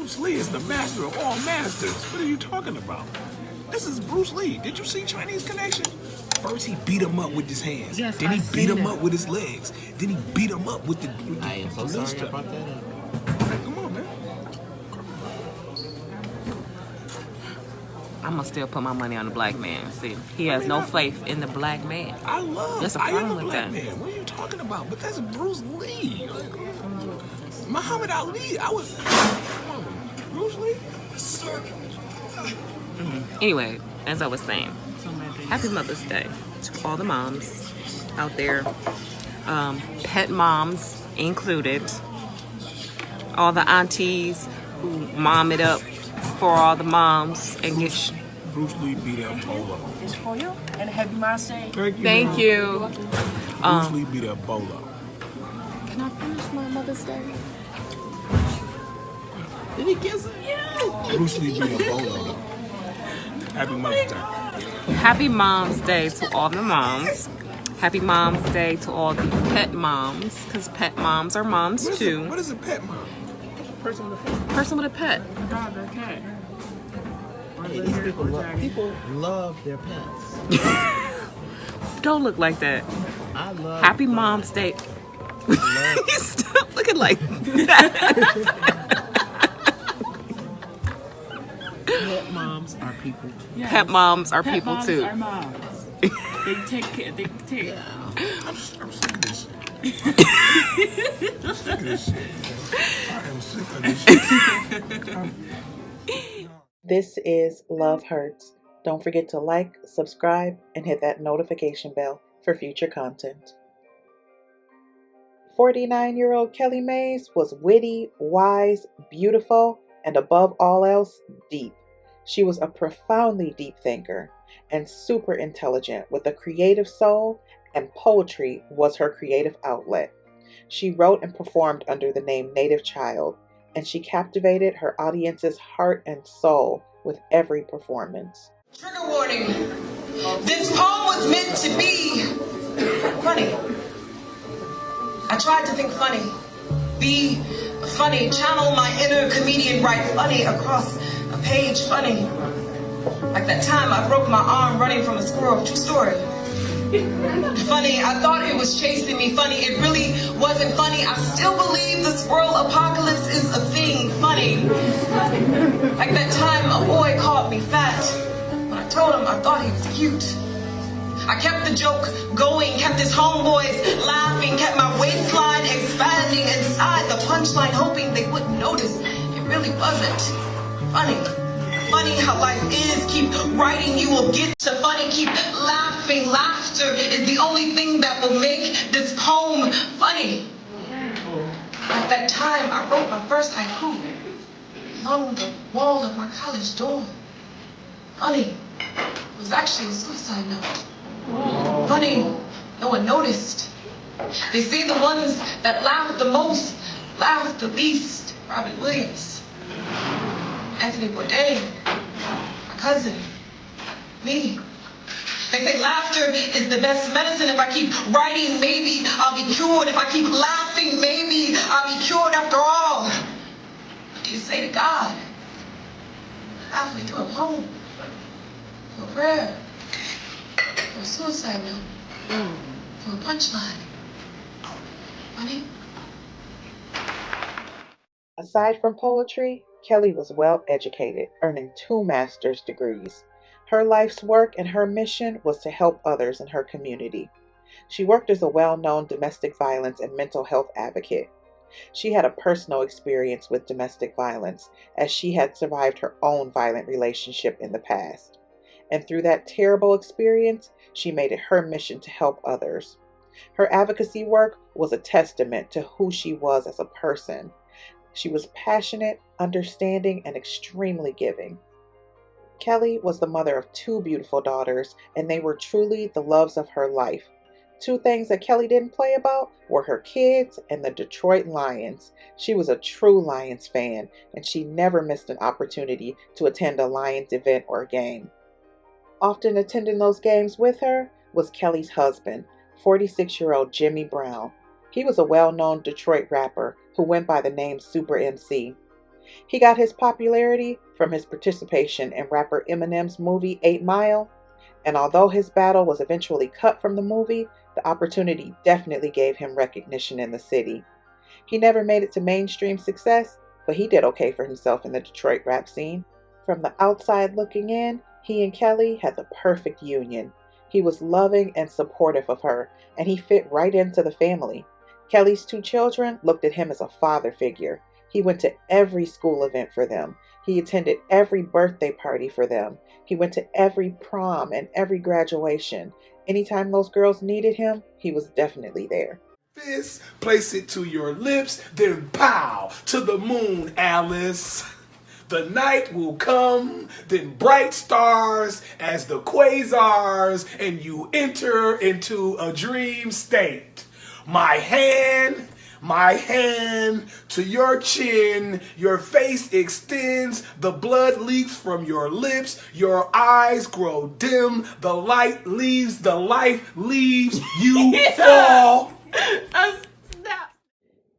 Bruce Lee is the master of all masters. What are you talking about? This is Bruce Lee. Did you see Chinese Connection? First he beat him up with his hands. Yes, then he I've beat seen him it. up with his legs. Then he beat him up with the I am so the sorry about that. Hey, come on, man. I'm gonna still put my money on the black man. See, he has no faith in the black man. I am problem a with black that. man. What are you talking about? But that's Bruce Lee. Muhammad Ali. I was Bruce Lee. Anyway, as I was saying, happy Mother's Day to all the moms out there, pet moms included, all the aunties who mom it up for all the moms and get. Bruce Lee beat up Bolo. It's for you. And happy Mother's Day. Thank you. Bruce Lee beat up Bolo. Can I finish my Mother's Day? Did he kiss her? Yeah. Bruce Lee beat up Bolo though. Happy Mother's Day. Happy Mom's Day to all the moms. Happy Mom's Day to all the pet moms, because pet moms are moms too. What is a pet mom? Person with a pet. Person with a pet. A dog or a cat. Hey, these people love their pets. Don't look like that. I love Happy dogs. Mom's Day. I love Stop looking like that. pet moms are people. Yes. Pet moms are Pet people moms too. Are moms. They take care. They take. I'm sick of this shit. I'm sick of this shit. I am sick of this shit. This is Love Hurts. Don't forget to like, subscribe, and hit that notification bell for future content. 49-year-old Kelly Mae was witty, wise, beautiful, and above all else, deep. She was a profoundly deep thinker and super intelligent with a creative soul, and poetry was her creative outlet. She wrote and performed under the name Native Child, and she captivated her audience's heart and soul with every performance. Trigger warning. This poem was meant to be funny. I tried to think funny. Be funny. Channel my inner comedian, write funny across a page funny. Like that time I broke my arm running from a squirrel. True story. Funny, I thought it was chasing me. Funny, it really wasn't funny. I still believe the squirrel apocalypse is a thing. Funny. Like that time a boy called me fat. When I told him I thought he was cute. I kept the joke going, kept his homeboys laughing, kept my waistline expanding inside the punchline, hoping they wouldn't notice. It really wasn't funny. Funny how life is. Keep writing, you will get to funny. Keep laughing. Laughter is the only thing that will make this poem funny. At that time, I wrote my first haiku along the wall of my college dorm. Funny, it was actually a suicide note. Funny, no one noticed. They say the ones that laugh the most, laugh the least. Robin Williams, Anthony Bourdain, my cousin, me. They say laughter is the best medicine. If I keep writing, maybe I'll be cured. If I keep laughing, maybe I'll be cured after all. What do you say to God? Halfway through a poem, for a prayer, for a suicide note, for a punchline. Funny? Aside from poetry, Kelly was well educated, earning 2 master's degrees. Her life's work and her mission was to help others in her community. She worked as a well-known domestic violence and mental health advocate. She had a personal experience with domestic violence, as she had survived her own violent relationship in the past. And through that terrible experience, she made it her mission to help others. Her advocacy work was a testament to who she was as a person. She was passionate, understanding, and extremely giving. Kelly was the mother of 2 beautiful daughters, and they were truly the loves of her life. 2 things that Kelly didn't play about were her kids and the Detroit Lions. She was a true Lions fan, and she never missed an opportunity to attend a Lions event or game. Often attending those games with her was Kelly's husband, 46-year-old Jimmy Brown. He was a well-known Detroit rapper who went by the name Super MC. He got his popularity from his participation in rapper Eminem'S movie 8 Mile, and although his battle was eventually cut from the movie, the opportunity definitely gave him recognition in the city. He never made it to mainstream success, but he did okay for himself in the Detroit rap scene. From the outside looking in, he and Kelly had the perfect union. He was loving and supportive of her, and he fit right into the family. Kelly's 2 children looked at him as a father figure. He went to every school event for them. He attended every birthday party for them. He went to every prom and every graduation. Anytime those girls needed him, he was definitely there. Fist, place it to your lips, then pow to the moon, Alice. The night will come, then bright stars as the quasars, and you enter into a dream state. My hand to your chin, your face extends, the blood leaks from your lips, your eyes grow dim, the life leaves, you fall.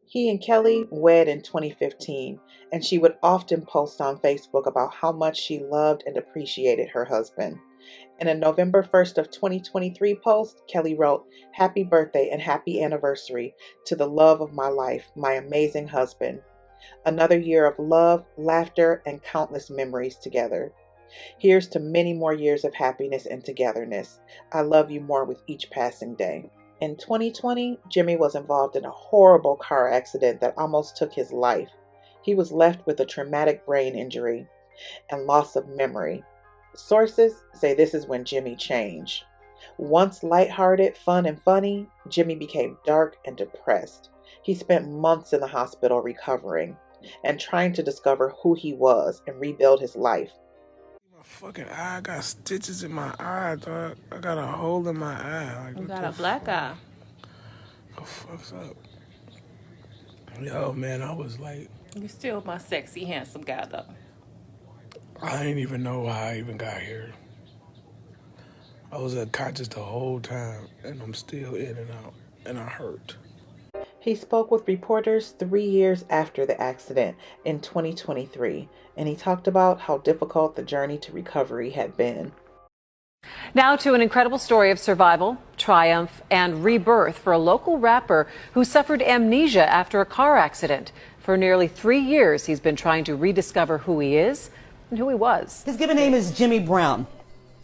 He and Kelly wed in 2015, and she would often post on Facebook about how much she loved and appreciated her husband. In a November 1st of 2023 post, Kelly wrote, "Happy birthday and happy anniversary to the love of my life, my amazing husband. Another year of love, laughter, and countless memories together. Here's to many more years of happiness and togetherness. I love you more with each passing day." In 2020, Jimmy was involved in a horrible car accident that almost took his life. He was left with a traumatic brain injury and loss of memory. Sources say this is when Jimmy changed. Once lighthearted, fun, and funny, Jimmy became dark and depressed. He spent months in the hospital recovering and trying to discover who he was and rebuild his life. My fucking eye, I got stitches in my eye, dog. I got a hole in my eye. Like, You got a black eye. what the fuck's up? Yo, man, I was like, You still my sexy, handsome guy, though. I didn't even know how I even got here. I was unconscious the whole time, and I'm still in and out, and I hurt. He spoke with reporters 3 years after the accident in 2023, and he talked about how difficult the journey to recovery had been. Now to an incredible story of survival, triumph, and rebirth for a local rapper who suffered amnesia after a car accident. For nearly 3 years, he's been trying to rediscover who he is and who he was. His given name is Jimmy Brown,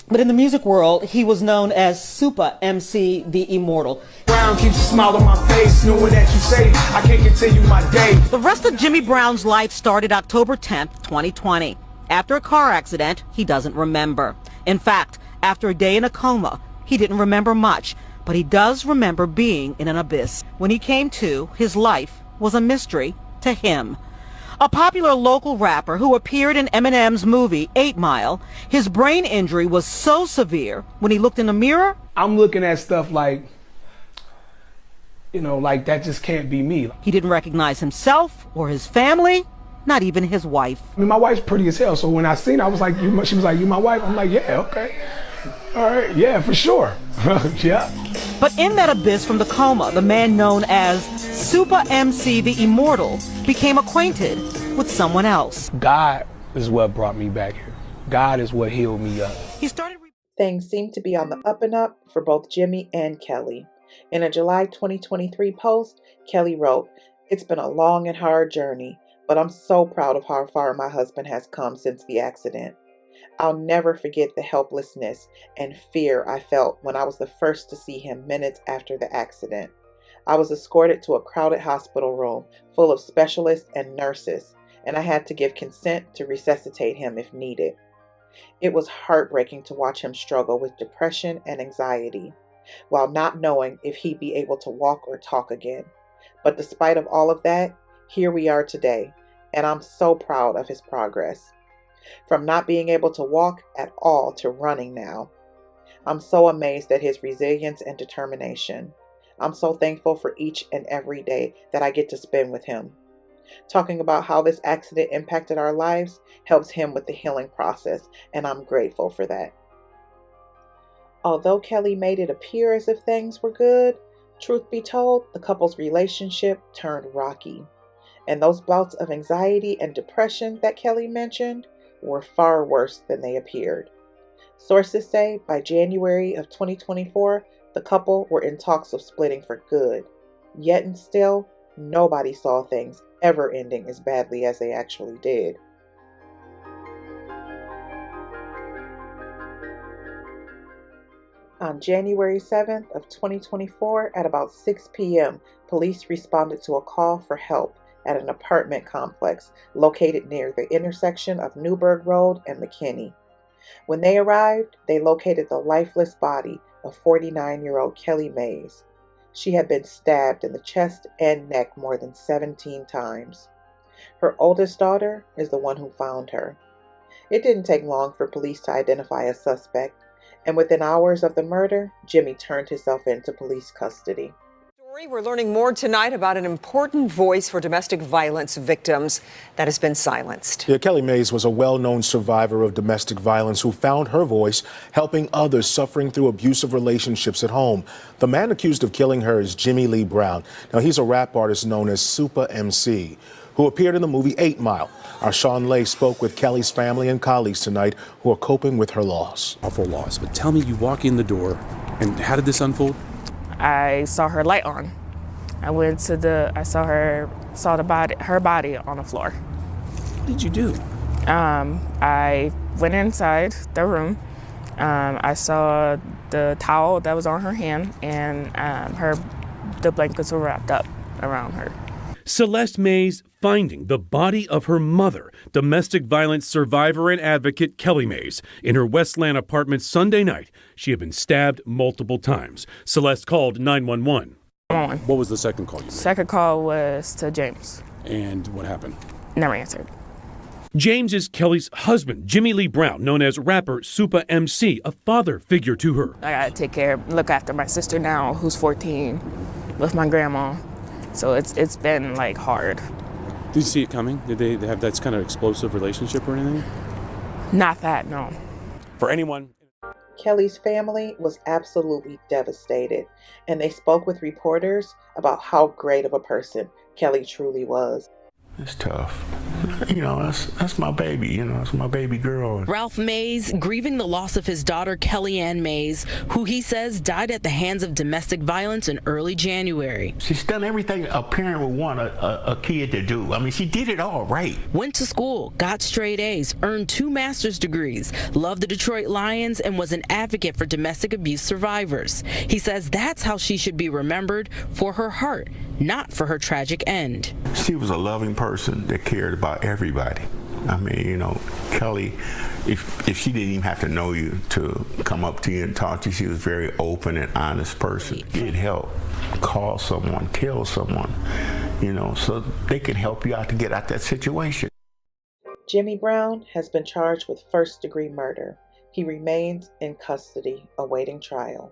but in the music world, he was known as Super MC the Immortal. Brown keeps a smile on my face, knowing that you say I can't continue my day. The rest of Jimmy Brown's life started October 10th, 2020. After a car accident, he doesn't remember. In fact, after a day in a coma, he didn't remember much, but he does remember being in an abyss. When he came to, his life was a mystery to him. A popular local rapper who appeared in Eminem'S movie 8 Mile, his brain injury was so severe, when he looked in the mirror, I'm looking at stuff like, like that just can't be me. he didn't recognize himself or his family, not even his wife. I mean, my wife's pretty as hell, so when I seen her, I was like, she was like, "You my wife?" I'm like, "Yeah, okay. All right, yeah, for sure." Yeah. But in that abyss from the coma, the man known as Super MC the Immortal became acquainted with someone else. God is what brought me back here. God is what healed me up. He started Things seemed to be on the up and up for both Jimmy and Kelly. In a July 2023 post, Kelly wrote, "It's been a long and hard journey, but I'm so proud of how far my husband has come since the accident. I'll never forget the helplessness and fear I felt when I was the first to see him minutes after the accident. I was escorted to a crowded hospital room full of specialists and nurses, and I had to give consent to resuscitate him if needed. It was heartbreaking to watch him struggle with depression and anxiety, while not knowing if he'd be able to walk or talk again. But despite of all of that, here we are today, and I'm so proud of his progress. From not being able to walk at all to running now. I'm so amazed at his resilience and determination. I'm so thankful for each and every day that I get to spend with him. Talking about how this accident impacted our lives helps him with the healing process, and I'm grateful for that." Although Kelly made it appear as if things were good, truth be told, the couple's relationship turned rocky. And those bouts of anxiety and depression that Kelly mentioned were far worse than they appeared. Sources say by January of 2024, the couple were in talks of splitting for good. Yet and still, nobody saw things ever ending as badly as they actually did. On January 7th of 2024 at about 6 p.m., police responded to a call for help at an apartment complex located near the intersection of Newburgh Road and McKinney. When they arrived, they located the lifeless body of 49-year-old Kelly Mae. She had been stabbed in the chest and neck more than 17 times. Her oldest daughter is the one who found her. It didn't take long for police to identify a suspect, and within hours of the murder, Jimmy turned himself into police custody. We're learning more tonight about an important voice for domestic violence victims that has been silenced. Yeah, Kelly Mae was a well-known survivor of domestic violence who found her voice helping others suffering through abusive relationships at home. The man accused of killing her is Jimmy Lee Brown. Now, he's a rap artist known as Super MC, who appeared in the movie 8 Mile. Our Sean Lay spoke with Kelly's family and colleagues tonight who are coping with her loss. Awful loss. But tell me, you walk in the door, and how did this unfold? I saw her light on. I saw her body on the floor. What did you do? I went inside the room. I saw the towel that was on her hand, and the blankets were wrapped up around her. Celeste Mae's finding the body of her mother, domestic violence survivor and advocate Kelly Mae, in her Westland apartment Sunday night. She had been stabbed multiple times. Celeste called 911. What was the second call you made? Second call was to James. And what happened? Never answered. James is Kelly's husband, Jimmy Lee Brown, known as rapper Super MC, a father figure to her. I gotta look after my sister now, who's 14, with my grandma. So it's been like hard. Did you see it coming? Did they have that kind of explosive relationship or anything? Not that, no. For anyone. Kelly's family was absolutely devastated, and they spoke with reporters about how great of a person Kelly truly was. It's tough. That's my baby, it's my baby girl. Ralph Mays grieving the loss of his daughter Kellyanne Mays, who he says died at the hands of domestic violence in early January. She's done everything a parent would want a kid to do. I mean, she did it all right. Went to school, got straight A's, earned 2 master's degrees, loved the Detroit Lions, and was an advocate for domestic abuse survivors. He says that's how she should be remembered, for her heart, not for her tragic end. She was a loving person that cared about everybody. I mean, Kelly, if she didn't even have to know you to come up to you and talk to you, she was a very open and honest person. Get help, call someone, tell someone, so they can help you out to get out that situation. Jimmy Brown has been charged with first-degree murder. He remains in custody, awaiting trial.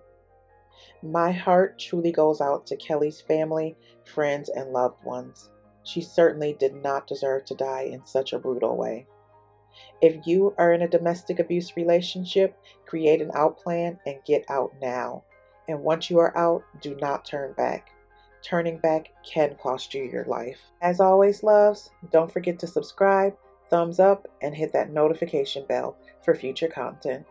My heart truly goes out to Kelly's family, friends, and loved ones. She certainly did not deserve to die in such a brutal way. If you are in a domestic abuse relationship, create an out plan and get out now. And once you are out, do not turn back. Turning back can cost you your life. As always, loves, don't forget to subscribe, thumbs up, and hit that notification bell for future content.